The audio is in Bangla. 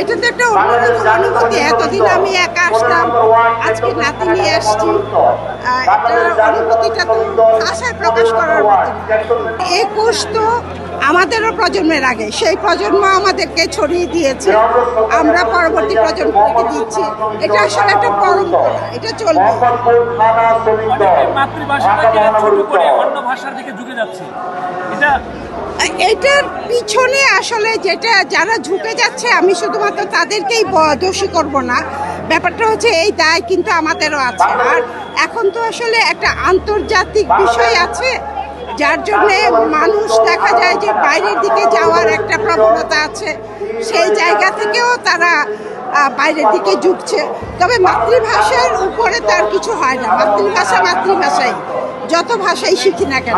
এটা তো একটা অন্যরকম অনুভূতি। এতদিন আমি একা আসতাম, আজকে নাতি নিয়ে আসছি। এটা অনুভূতিটা তো ভাষায় প্রকাশ করার মতো না। ২১ তো আমাদেরও প্রজন্মের আগে, সেই প্রজন্ম আমাদেরকে ছড়িয়ে দিয়েছে, আমরা পরবর্তী প্রজন্মকে দিচ্ছি। এটা আসলে একটা পরম্পরা, এটা চলবে। মাতৃভাষাটাকে ছোট করে অন্য ভাষার দিকে ঝুঁকে যাচ্ছে, এটা এটার পিছনে আসলে যেটা যারা ঝুঁকে যাচ্ছে, আমি শুধুমাত্র তাদেরকেই দোষী করব না। ব্যাপারটা হচ্ছে এই দায় কিন্তু আমাদেরও আছে। আর এখন তো আসলে একটা আন্তর্জাতিক বিষয় আছে, যার জন্য মানুষ দেখা যায় যে বাইরের দিকে যাওয়ার একটা প্রবণতা আছে, সেই জায়গা থেকেও তারা বাইরের দিকে ঝুঁকছে। তবে মাতৃভাষার উপরে তার কিছু হয় না, মাতৃভাষা মাতৃভাষাই, যত ভাষাই শিখি না কেন।